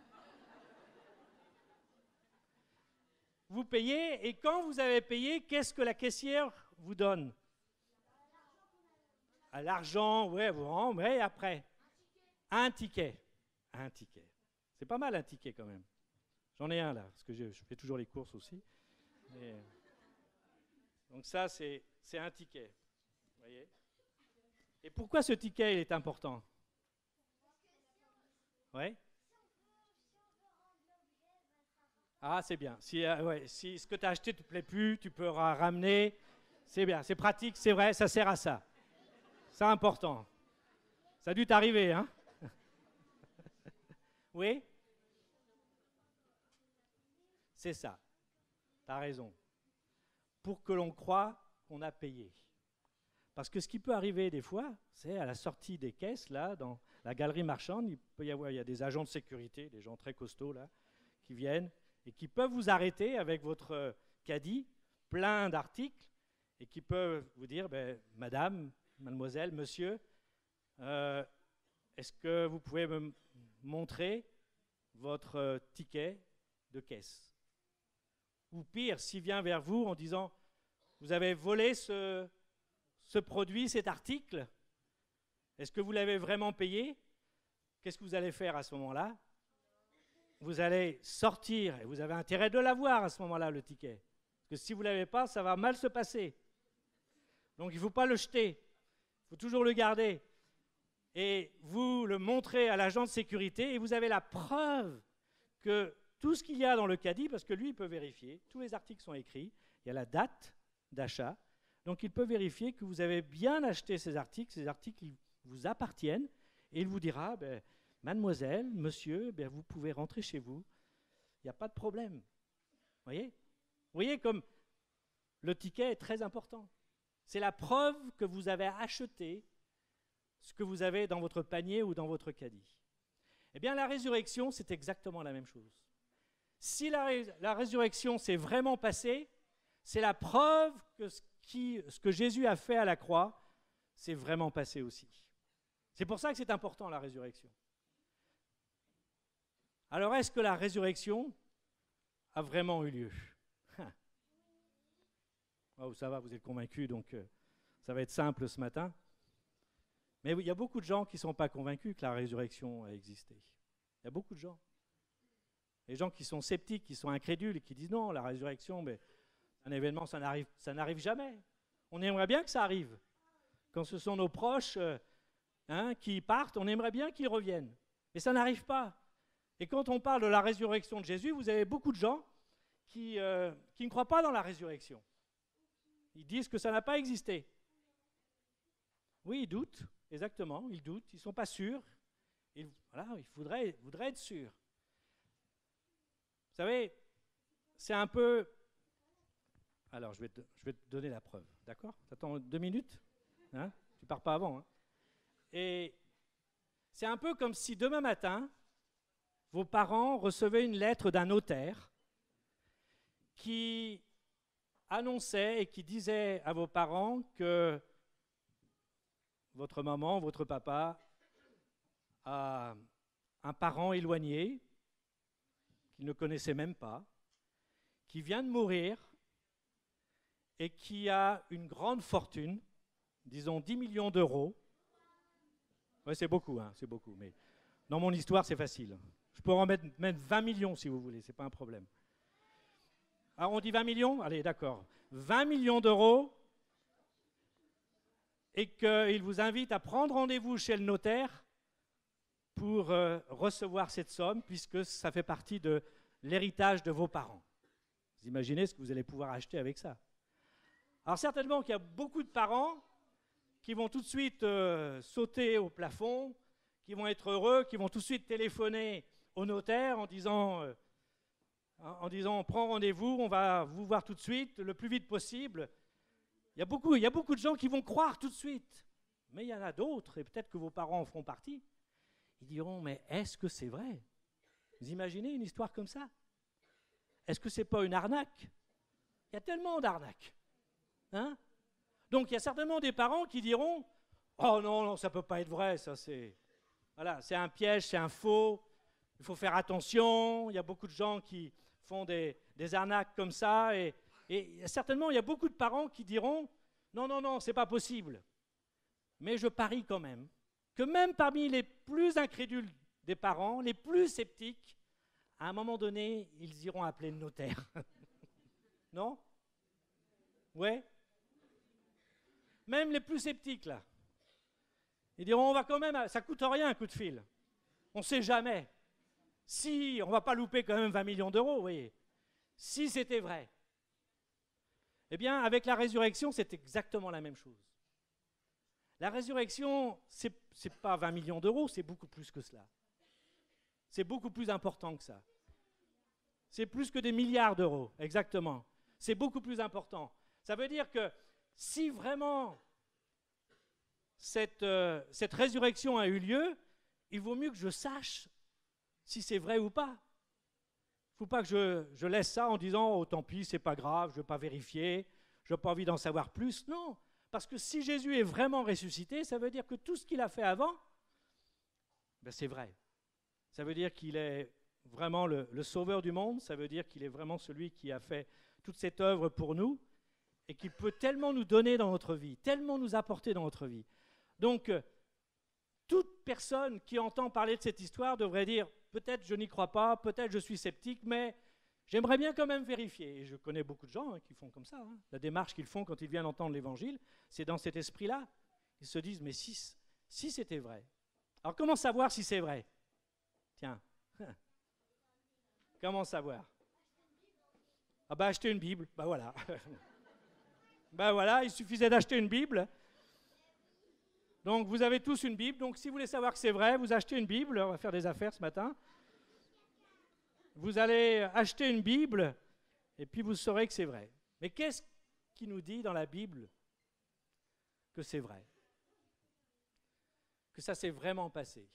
Vous payez, et quand vous avez payé, qu'est-ce que la caissière vous donne? À l'argent, ouais, vous rendez, et après? Un ticket. Un ticket. C'est pas mal un ticket quand même. J'en ai un là, parce que je fais toujours les courses aussi. Et donc ça, c'est un ticket. Vous voyez? Et pourquoi ce ticket il est important? Ouais. Ah, c'est bien. Si ce que tu as acheté ne te plaît plus, tu peux ramener. C'est bien, c'est pratique, c'est vrai, ça sert à ça. C'est important. Ça a dû t'arriver, hein? Oui? C'est ça. Tu as raison. Pour que l'on croie qu'on a payé. Parce que ce qui peut arriver des fois, c'est à la sortie des caisses, là, dans la galerie marchande, il y a des agents de sécurité, des gens très costauds, là, qui viennent et qui peuvent vous arrêter avec votre caddie plein d'articles et qui peuvent vous dire, madame, mademoiselle, monsieur, est-ce que vous pouvez me montrer votre ticket de caisse? Ou pire, s'il vient vers vous en disant, vous avez volé ce produit, cet article, est-ce que vous l'avez vraiment payé? Qu'est-ce que vous allez faire à ce moment-là? Vous allez sortir, et vous avez intérêt de l'avoir à ce moment-là, le ticket. Parce que si vous ne l'avez pas, ça va mal se passer. Donc il ne faut pas le jeter, il faut toujours le garder. Et vous le montrez à l'agent de sécurité, et vous avez la preuve que tout ce qu'il y a dans le caddie, parce que lui, il peut vérifier, tous les articles sont écrits, il y a la date d'achat, donc il peut vérifier que vous avez bien acheté ces articles ils vous appartiennent, et il vous dira, mademoiselle, monsieur, vous pouvez rentrer chez vous, il n'y a pas de problème. Vous voyez comme le ticket est très important. C'est la preuve que vous avez acheté ce que vous avez dans votre panier ou dans votre caddie. Eh bien, la résurrection, c'est exactement la même chose. Si la résurrection s'est vraiment passée, c'est la preuve que ce que Jésus a fait à la croix, s'est vraiment passé aussi. C'est pour ça que c'est important, la résurrection. Alors, est-ce que la résurrection a vraiment eu lieu? Oh, ça va, vous êtes convaincus, donc ça va être simple ce matin. Mais il y a beaucoup de gens qui ne sont pas convaincus que la résurrection a existé. Il y a beaucoup de gens. Les gens qui sont sceptiques, qui sont incrédules, qui disent non, la résurrection, un événement, ça n'arrive jamais. On aimerait bien que ça arrive. Quand ce sont nos proches qui partent, on aimerait bien qu'ils reviennent. Mais ça n'arrive pas. Et quand on parle de la résurrection de Jésus, vous avez beaucoup de gens qui ne croient pas dans la résurrection. Ils disent que ça n'a pas existé. Oui, ils doutent, exactement, ils doutent, ils ne sont pas sûrs. Et voilà, ils voudraient être sûrs. Vous savez, c'est un peu Alors, je vais te donner la preuve, d'accord? T'attends 2 minutes, hein? Tu pars pas avant, hein? Et c'est un peu comme si demain matin, vos parents recevaient une lettre d'un notaire qui annonçait et qui disait à vos parents que votre maman, votre papa a un parent éloigné qu'il ne connaissait même pas, qui vient de mourir et qui a une grande fortune, disons 10 millions d'euros. Ouais, c'est beaucoup, hein, c'est beaucoup, mais dans mon histoire, c'est facile. Je peux en mettre 20 millions si vous voulez, c'est pas un problème. Alors on dit 20 millions? Allez, d'accord. 20 millions d'euros et qu'il vous invite à prendre rendez-vous chez le notaire pour recevoir cette somme, puisque ça fait partie de l'héritage de vos parents. Vous imaginez ce que vous allez pouvoir acheter avec ça. Alors certainement qu'il y a beaucoup de parents qui vont tout de suite sauter au plafond, qui vont être heureux, qui vont tout de suite téléphoner au notaire en disant on prend rendez-vous, on va vous voir tout de suite, le plus vite possible. Il y a beaucoup de gens qui vont croire tout de suite. Mais il y en a d'autres, et peut-être que vos parents en feront partie. Ils diront, mais est-ce que c'est vrai? Vous imaginez une histoire comme ça? Est-ce que ce n'est pas une arnaque? Il y a tellement d'arnaques. Hein? Donc il y a certainement des parents qui diront, oh non, non, ça ne peut pas être vrai, ça c'est... Voilà, c'est un piège, c'est un faux, il faut faire attention, il y a beaucoup de gens qui font des arnaques comme ça, et certainement il y a beaucoup de parents qui diront, non, non, non, c'est pas possible. Mais je parie quand même que même parmi les plus incrédules des parents, les plus sceptiques, à un moment donné, ils iront appeler le notaire. Non? Ouais? Même les plus sceptiques, là. Ils diront, on va quand même, ça coûte rien un coup de fil. On ne sait jamais. Si, on ne va pas louper quand même 20 millions d'euros, vous voyez. Si c'était vrai. Eh bien, avec la résurrection, c'est exactement la même chose. La résurrection, ce n'est pas 20 millions d'euros, c'est beaucoup plus que cela. C'est beaucoup plus important que ça. C'est plus que des milliards d'euros, exactement. C'est beaucoup plus important. Ça veut dire que si vraiment cette résurrection a eu lieu, il vaut mieux que je sache si c'est vrai ou pas. Il ne faut pas que je laisse ça en disant « Oh, tant pis, c'est pas grave, je ne veux pas vérifier, je n'ai pas envie d'en savoir plus. » Non, parce que si Jésus est vraiment ressuscité, ça veut dire que tout ce qu'il a fait avant, ben c'est vrai. Ça veut dire qu'il est vraiment le sauveur du monde, ça veut dire qu'il est vraiment celui qui a fait toute cette œuvre pour nous et qui peut tellement nous donner dans notre vie, tellement nous apporter dans notre vie. Donc, toute personne qui entend parler de cette histoire devrait dire « Peut-être je n'y crois pas, peut-être je suis sceptique, mais j'aimerais bien quand même vérifier. » Et je connais beaucoup de gens qui font comme ça. La démarche qu'ils font quand ils viennent entendre l'Évangile, c'est dans cet esprit-là. Ils se disent « Mais si c'était vrai. » Alors comment savoir si c'est vrai? Tiens, comment savoir? Ah bah acheter une Bible, bah voilà. Ben voilà, il suffisait d'acheter une Bible. Donc vous avez tous une Bible, donc si vous voulez savoir que c'est vrai, vous achetez une Bible, on va faire des affaires ce matin. Vous allez acheter une Bible et puis vous saurez que c'est vrai. Mais qu'est-ce qui nous dit dans la Bible que c'est vrai? Que ça s'est vraiment passé?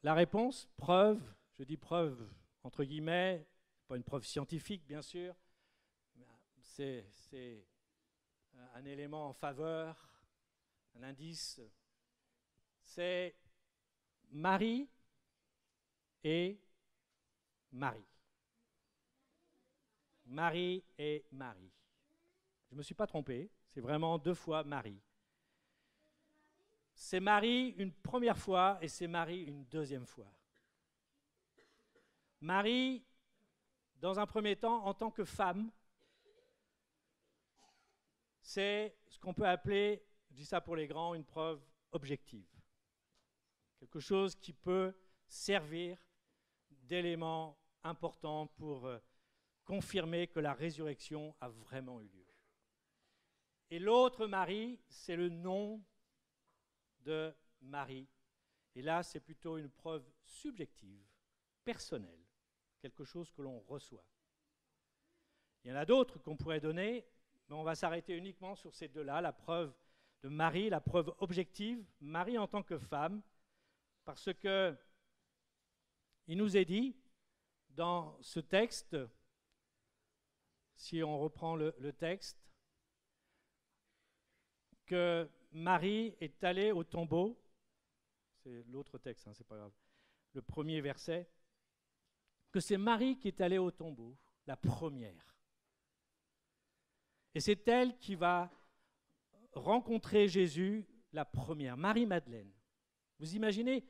La réponse, preuve, je dis preuve entre guillemets, pas une preuve scientifique bien sûr, c'est un élément en faveur, un indice, c'est Marie et Marie. Marie et Marie. Je ne me suis pas trompé, c'est vraiment 2 fois Marie. C'est Marie une première fois et c'est Marie une deuxième fois. Marie, dans un premier temps, en tant que femme, c'est ce qu'on peut appeler, je dis ça pour les grands, une preuve objective. Quelque chose qui peut servir d'élément important pour confirmer que la résurrection a vraiment eu lieu. Et l'autre Marie, c'est le nom de Marie. Et là, c'est plutôt une preuve subjective, personnelle, quelque chose que l'on reçoit. Il y en a d'autres qu'on pourrait donner, mais on va s'arrêter uniquement sur ces deux-là, la preuve de Marie, la preuve objective, Marie en tant que femme, parce que il nous est dit dans ce texte, si on reprend le texte, que Marie est allée au tombeau, c'est l'autre texte, hein, c'est pas grave, le premier verset, que c'est Marie qui est allée au tombeau, la première. Et c'est elle qui va rencontrer Jésus, la première, Marie-Madeleine. Vous imaginez,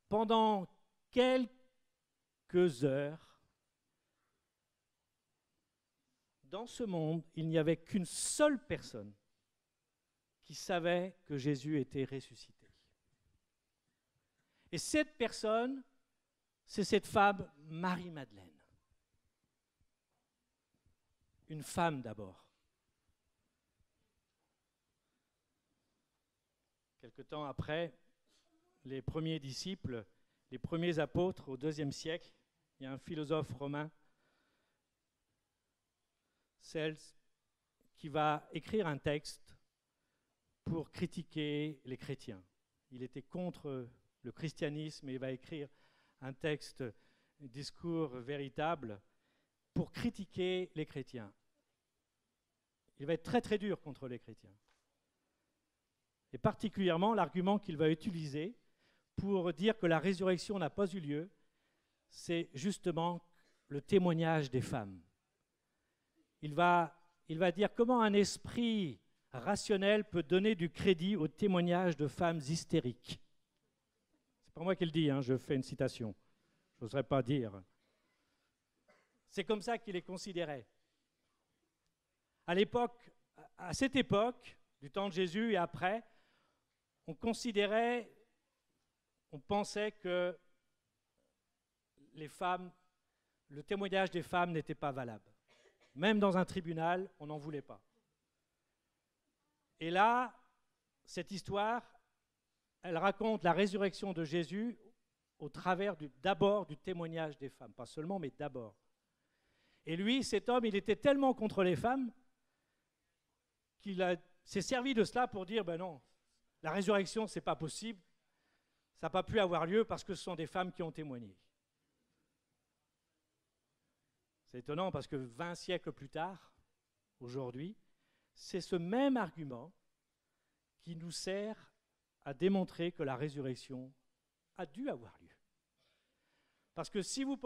pendant quelques heures, dans ce monde, il n'y avait qu'une seule personne qui savait que Jésus était ressuscité. Et cette personne, c'est cette femme, Marie-Madeleine. Une femme d'abord. Quelque temps après, les premiers disciples, les premiers apôtres au IIe siècle, il y a un philosophe romain, Cels, qui va écrire un texte pour critiquer les chrétiens. Il était contre le christianisme et il va écrire un texte, un discours véritable pour critiquer les chrétiens. Il va être très très dur contre les chrétiens. Et particulièrement, l'argument qu'il va utiliser pour dire que la résurrection n'a pas eu lieu, c'est justement le témoignage des femmes. Il va dire comment un esprit rationnel peut donner du crédit au témoignage de femmes hystériques. C'est pas moi qui le dis, hein, je fais une citation. Je n'oserais pas dire. C'est comme ça qu'il est considéré. À cette époque, du temps de Jésus et après, on pensait que les femmes, le témoignage des femmes n'était pas valable. Même dans un tribunal, on n'en voulait pas. Et là, cette histoire, elle raconte la résurrection de Jésus au travers d'abord du témoignage des femmes. Pas seulement, mais d'abord. Et lui, cet homme, il était tellement contre les femmes qu'il s'est servi de cela pour dire, ben non, la résurrection, ce n'est pas possible, ça n'a pas pu avoir lieu parce que ce sont des femmes qui ont témoigné. C'est étonnant parce que 20 siècles plus tard, aujourd'hui, c'est ce même argument qui nous sert à démontrer que la résurrection a dû avoir lieu. Parce que si on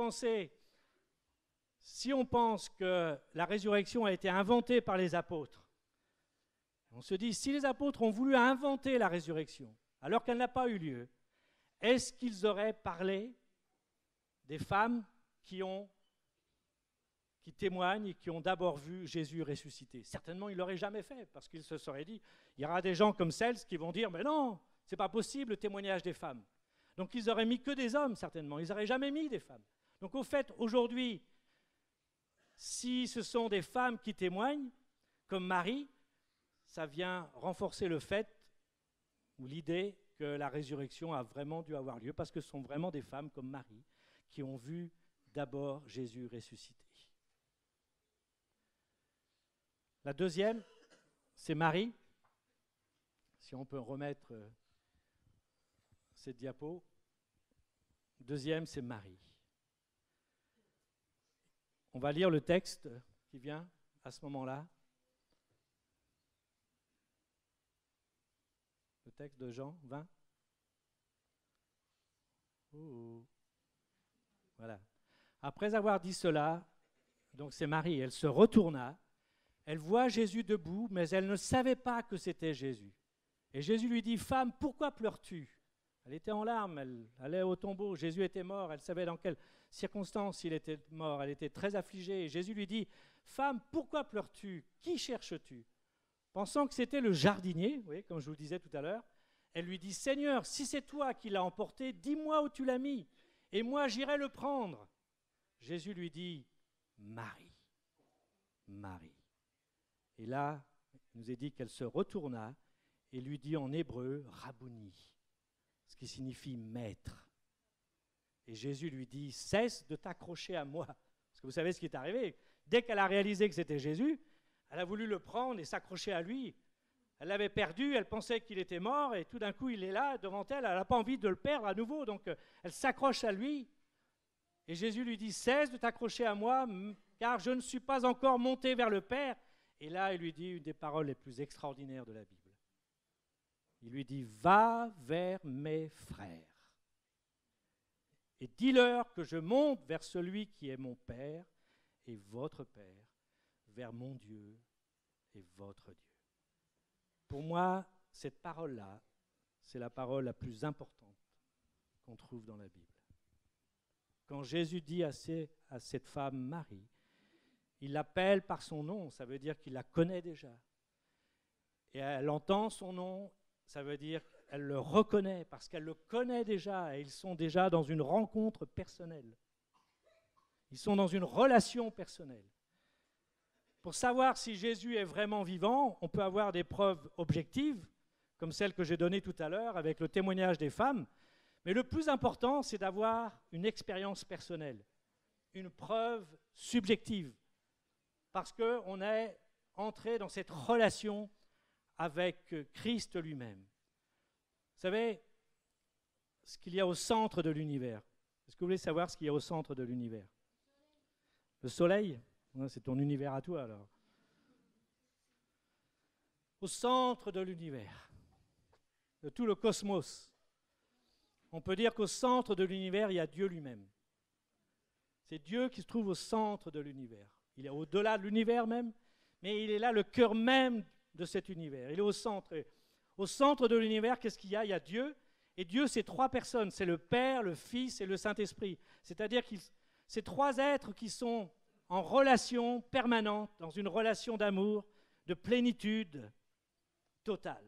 pense que la résurrection a été inventée par les apôtres, on se dit, si les apôtres ont voulu inventer la résurrection, alors qu'elle n'a pas eu lieu, est-ce qu'ils auraient parlé des femmes qui témoignent et qui ont d'abord vu Jésus ressuscité? Certainement, ils ne l'auraient jamais fait, parce qu'ils se seraient dit, il y aura des gens comme Cels qui vont dire, mais non, ce n'est pas possible le témoignage des femmes. Donc ils n'auraient mis que des hommes, certainement, ils n'auraient jamais mis des femmes. Donc au fait, aujourd'hui, si ce sont des femmes qui témoignent, comme Marie, ça vient renforcer le fait, ou l'idée, que la résurrection a vraiment dû avoir lieu, parce que ce sont vraiment des femmes comme Marie qui ont vu d'abord Jésus ressuscité. La deuxième, c'est Marie. Si on peut remettre cette diapo. Deuxième, c'est Marie. On va lire le texte qui vient à ce moment-là. Le texte de Jean 20. Voilà. Après avoir dit cela, donc c'est Marie, elle se retourna, elle voit Jésus debout, mais elle ne savait pas que c'était Jésus. Et Jésus lui dit, « Femme, pourquoi pleures-tu » Elle était en larmes, elle allait au tombeau, Jésus était mort, elle savait dans quelles circonstances il était mort, elle était très affligée. Et Jésus lui dit, « Femme, pourquoi pleures-tu? Qui cherches-tu » Pensant que c'était le jardinier, vous voyez, comme je vous le disais tout à l'heure, elle lui dit, « Seigneur, si c'est toi qui l'as emporté, dis-moi où tu l'as mis, et moi j'irai le prendre. » Jésus lui dit, « Marie, Marie. » Et là, il nous est dit qu'elle se retourna et lui dit en hébreu, « Rabouni », ce qui signifie « maître ». Et Jésus lui dit, « Cesse de t'accrocher à moi. » Parce que vous savez ce qui est arrivé. dès qu'elle a réalisé que c'était Jésus, elle a voulu le prendre et s'accrocher à lui. Elle l'avait perdu, elle pensait qu'il était mort, et tout d'un coup, il est là, devant elle, elle n'a pas envie de le perdre à nouveau, donc elle s'accroche à lui. Et Jésus lui dit, cesse de t'accrocher à moi, car je ne suis pas encore monté vers le Père. Et là, il lui dit une des paroles les plus extraordinaires de la Bible. Il lui dit, va vers mes frères et dis-leur que je monte vers celui qui est mon Père et votre Père, vers mon Dieu et votre Dieu. Pour moi, cette parole-là, c'est la parole la plus importante qu'on trouve dans la Bible. Quand Jésus dit à cette femme Marie, il l'appelle par son nom, ça veut dire qu'il la connaît déjà. Et elle entend son nom, ça veut dire qu'elle le reconnaît parce qu'elle le connaît déjà et ils sont déjà dans une rencontre personnelle. Ils sont dans une relation personnelle. Pour savoir si Jésus est vraiment vivant, on peut avoir des preuves objectives, comme celle que j'ai donnée tout à l'heure avec le témoignage des femmes. Mais le plus important, c'est d'avoir une expérience personnelle, une preuve subjective, parce qu'on est entré dans cette relation avec Christ lui-même. Vous savez, ce qu'il y a au centre de l'univers. Est-ce que vous voulez savoir ce qu'il y a au centre de l'univers? Le soleil? C'est ton univers à toi alors. Au centre de l'univers, de tout le cosmos, on peut dire qu'au centre de l'univers, il y a Dieu lui-même. C'est Dieu qui se trouve au centre de l'univers. Il est au-delà de l'univers même, mais il est là, le cœur même de cet univers. Il est au centre. Et au centre de l'univers, qu'est-ce qu'il y a? Il y a Dieu. Et Dieu, c'est trois personnes. C'est le Père, le Fils et le Saint-Esprit. C'est-à-dire que c'est trois êtres qui sont en relation permanente, dans une relation d'amour, de plénitude totale.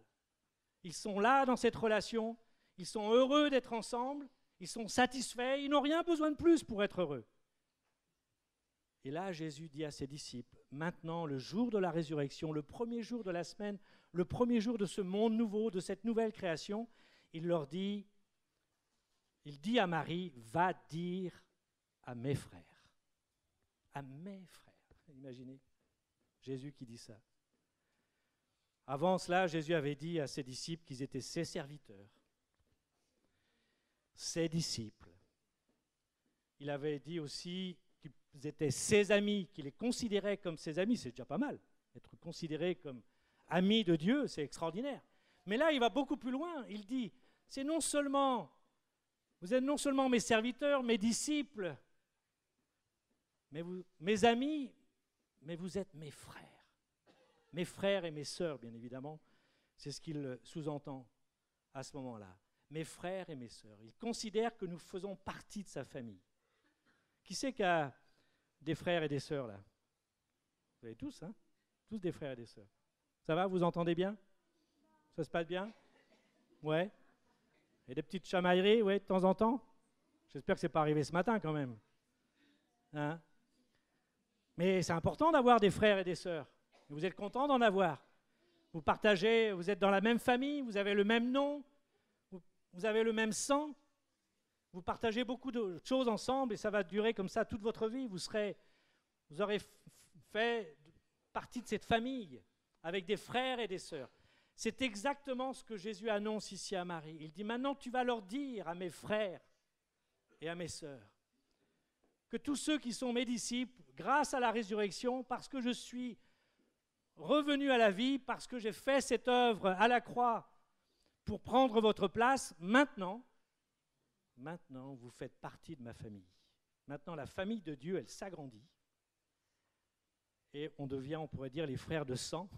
Ils sont là dans cette relation. Ils sont heureux d'être ensemble. Ils sont satisfaits. Ils n'ont rien besoin de plus pour être heureux. Et là, Jésus dit à ses disciples, maintenant, le jour de la résurrection, le premier jour de la semaine, le premier jour de ce monde nouveau, de cette nouvelle création, il dit à Marie, va dire à mes frères. À mes frères. Imaginez, Jésus qui dit ça. Avant cela, Jésus avait dit à ses disciples qu'ils étaient ses serviteurs, ses disciples. Il avait dit aussi qu'ils étaient ses amis, qu'il les considérait comme ses amis, c'est déjà pas mal. Être considéré comme ami de Dieu, c'est extraordinaire. Mais là, il va beaucoup plus loin. Il dit, vous êtes non seulement mes serviteurs, mes disciples, mes amis, mais vous êtes mes frères. Mes frères et mes sœurs, bien évidemment. C'est ce qu'il sous-entend à ce moment-là. Mes frères et mes sœurs. Il considère que nous faisons partie de sa famille. Qui c'est qui a des frères et des sœurs, là? Vous avez tous, hein? Tous des frères et des sœurs. Ça va, vous entendez bien? Ça se passe bien? Ouais. Et des petites chamailleries, ouais, de temps en temps? J'espère que ce n'est pas arrivé ce matin, quand même. Hein? Mais c'est important d'avoir des frères et des sœurs. Vous êtes contents d'en avoir. Vous partagez, vous êtes dans la même famille, vous avez le même nom, vous avez le même sang. Vous partagez beaucoup de choses ensemble et ça va durer comme ça toute votre vie. Vous aurez fait partie de cette famille avec des frères et des sœurs. C'est exactement ce que Jésus annonce ici à Marie. Il dit, maintenant tu vas leur dire à mes frères et à mes sœurs que tous ceux qui sont mes disciples, grâce à la résurrection, parce que je suis revenu à la vie, parce que j'ai fait cette œuvre à la croix pour prendre votre place, maintenant, vous faites partie de ma famille. Maintenant, la famille de Dieu, elle s'agrandit. Et on devient, on pourrait dire, les frères de sang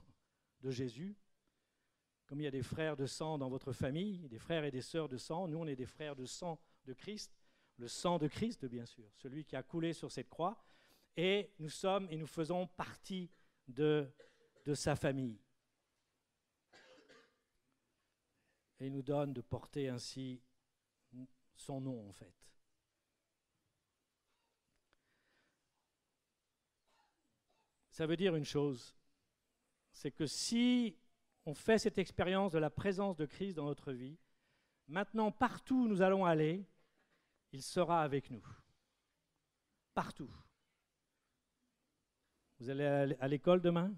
de Jésus. Comme il y a des frères de sang dans votre famille, des frères et des sœurs de sang, nous, on est des frères de sang de Christ. Le sang de Christ, bien sûr, celui qui a coulé sur cette croix. Et nous sommes et nous faisons partie de sa famille. Et il nous donne de porter ainsi son nom, en fait. Ça veut dire une chose, c'est que si on fait cette expérience de la présence de Christ dans notre vie, maintenant, partout où nous allons aller, il sera avec nous. Partout. Vous allez à l'école demain?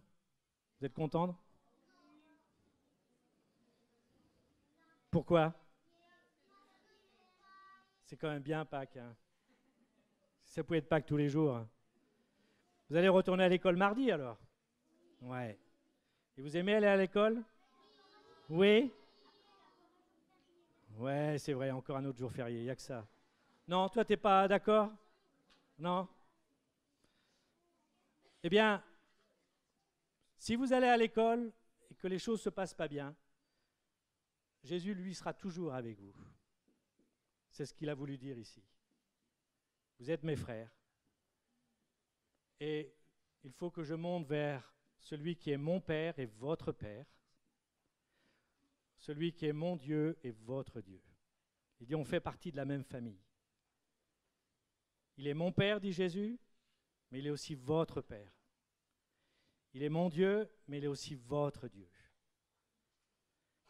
Vous êtes content? Pourquoi? C'est quand même bien Pâques. Hein. Ça pouvait être Pâques tous les jours. Hein. Vous allez retourner à l'école mardi alors? Ouais. Et vous aimez aller à l'école? Oui? Ouais, c'est vrai, encore un autre jour férié, il n'y a que ça. Non, toi, tu n'es pas d'accord? Non? Eh bien, si vous allez à l'école et que les choses ne se passent pas bien, Jésus, lui, sera toujours avec vous. C'est ce qu'il a voulu dire ici. Vous êtes mes frères. Et il faut que je monte vers celui qui est mon Père et votre Père, celui qui est mon Dieu et votre Dieu. Il dit, on fait partie de la même famille. Il est mon Père, dit Jésus, mais il est aussi votre Père. Il est mon Dieu, mais il est aussi votre Dieu.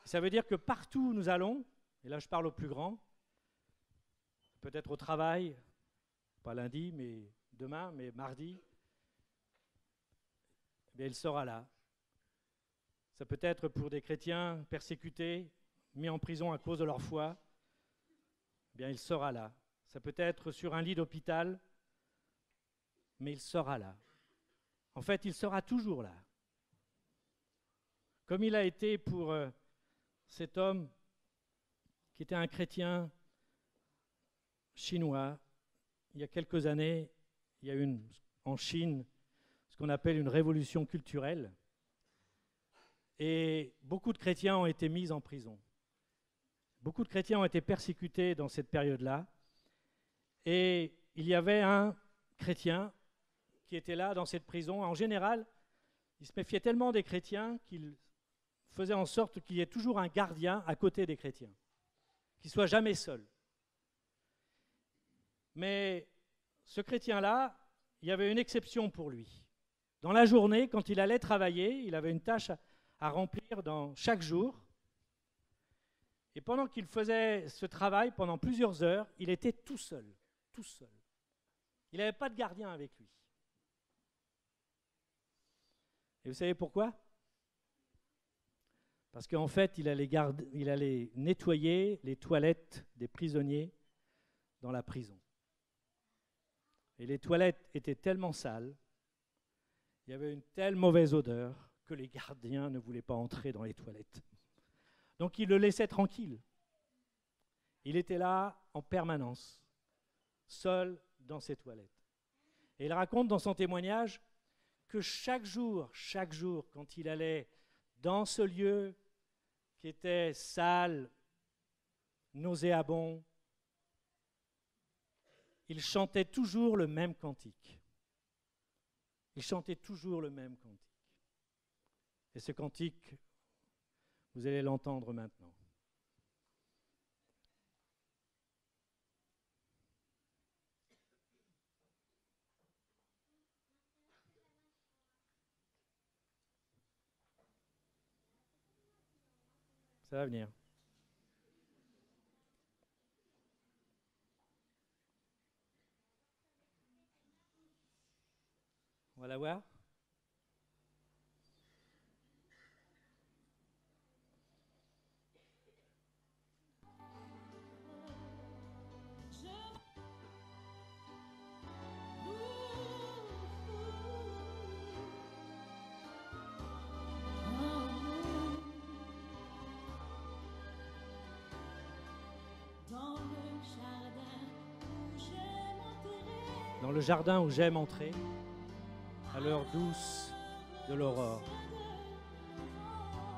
Ça veut dire que partout où nous allons, et là je parle au plus grand, peut-être au travail, pas lundi, mais demain, mais mardi, eh bien, il sera là. Ça peut être pour des chrétiens persécutés, mis en prison à cause de leur foi, eh bien, il sera là. Ça peut être sur un lit d'hôpital, mais il sera là. En fait, il sera toujours là. Comme il a été pour cet homme qui était un chrétien chinois. Il y a quelques années, il y a eu en Chine ce qu'on appelle une révolution culturelle. Et beaucoup de chrétiens ont été mis en prison. Beaucoup de chrétiens ont été persécutés dans cette période-là. Et il y avait un chrétien qui était là dans cette prison. En général, il se méfiait tellement des chrétiens qu'il faisait en sorte qu'il y ait toujours un gardien à côté des chrétiens, qu'il ne soit jamais seul. Mais ce chrétien-là, il y avait une exception pour lui. Dans la journée, quand il allait travailler, il avait une tâche à remplir dans chaque jour. Et pendant qu'il faisait ce travail, pendant plusieurs heures, il était tout seul, tout seul. Il n'avait pas de gardien avec lui. Et vous savez pourquoi? Parce qu'en fait, il allait nettoyer les toilettes des prisonniers dans la prison. Et les toilettes étaient tellement sales, il y avait une telle mauvaise odeur que les gardiens ne voulaient pas entrer dans les toilettes. Donc ils le laissaient tranquille. Il était là en permanence, seul dans ses toilettes. Et il raconte dans son témoignage que chaque jour, quand il allait dans ce lieu qui était sale, nauséabond, il chantait toujours le même cantique. Il chantait toujours le même cantique. Et ce cantique, vous allez l'entendre maintenant. Ça va venir. On va la voir. Dans le jardin où j'aime entrer, à l'heure douce de l'aurore,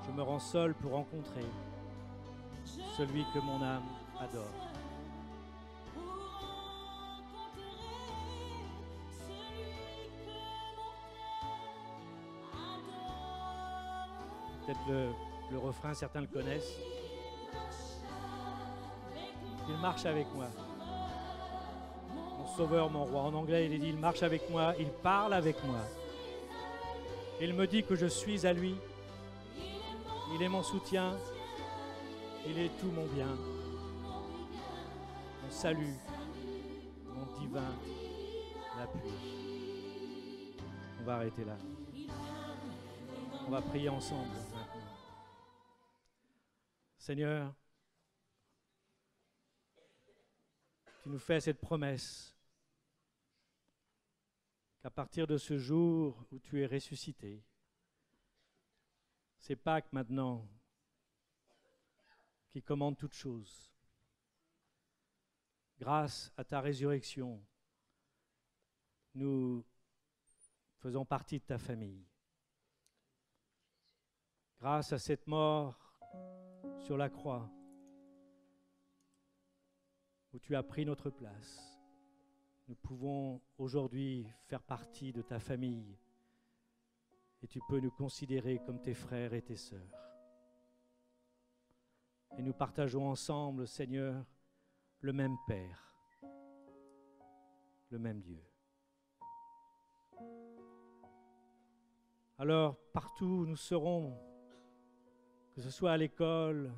je me rends seul pour rencontrer celui que mon âme adore. Peut-être le refrain, certains le connaissent. Il marche avec moi. Mon sauveur, mon roi. En anglais, il dit, il marche avec moi, il parle avec moi. Il me dit que je suis à lui. Il est mon soutien. Il est tout mon bien. Mon salut, mon divin appui. On va arrêter là. On va prier ensemble maintenant. Seigneur, tu nous fais cette promesse qu'à partir de ce jour où tu es ressuscité, c'est Pâques maintenant qui commande toutes choses. Grâce à ta résurrection, nous faisons partie de ta famille. Grâce à cette mort sur la croix, où tu as pris notre place, nous pouvons aujourd'hui faire partie de ta famille et tu peux nous considérer comme tes frères et tes sœurs. Et nous partageons ensemble, Seigneur, le même Père, le même Dieu. Alors, partout où nous serons, que ce soit à l'école,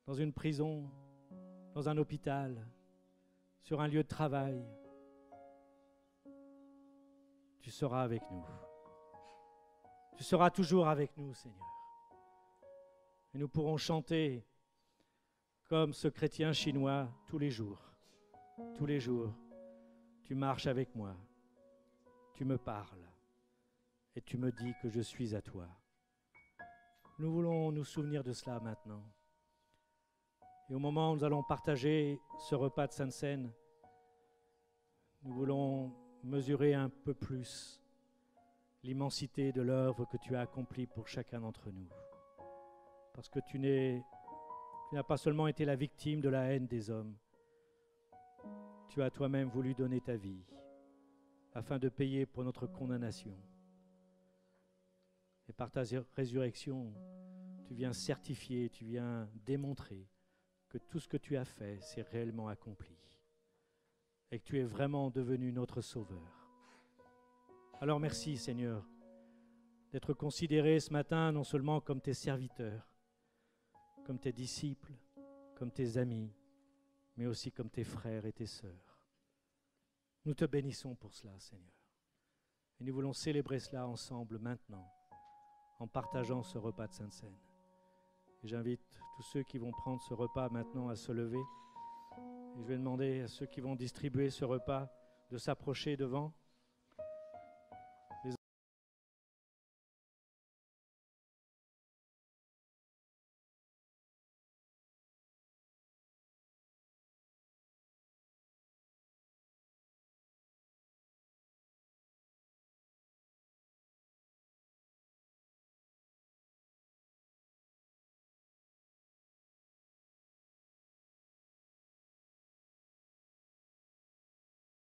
dans une prison, dans un hôpital, sur un lieu de travail, tu seras avec nous. Tu seras toujours avec nous, Seigneur. Et nous pourrons chanter comme ce chrétien chinois tous les jours. Tous les jours, tu marches avec moi, tu me parles et tu me dis que je suis à toi. Nous voulons nous souvenir de cela maintenant. Et au moment où nous allons partager ce repas de Sainte Seine, nous voulons mesurer un peu plus l'immensité de l'œuvre que tu as accomplie pour chacun d'entre nous. Parce que tu n'as pas seulement été la victime de la haine des hommes, tu as toi-même voulu donner ta vie afin de payer pour notre condamnation. Et par ta résurrection, tu viens certifier, tu viens démontrer que tout ce que tu as fait, c'est réellement accompli. Et que tu es vraiment devenu notre Sauveur. Alors merci Seigneur d'être considérés ce matin non seulement comme tes serviteurs, comme tes disciples, comme tes amis, mais aussi comme tes frères et tes sœurs. Nous te bénissons pour cela, Seigneur. Et nous voulons célébrer cela ensemble maintenant, en partageant ce repas de Sainte Seine. Et j'invite tous ceux qui vont prendre ce repas maintenant à se lever. Et je vais demander à ceux qui vont distribuer ce repas de s'approcher devant.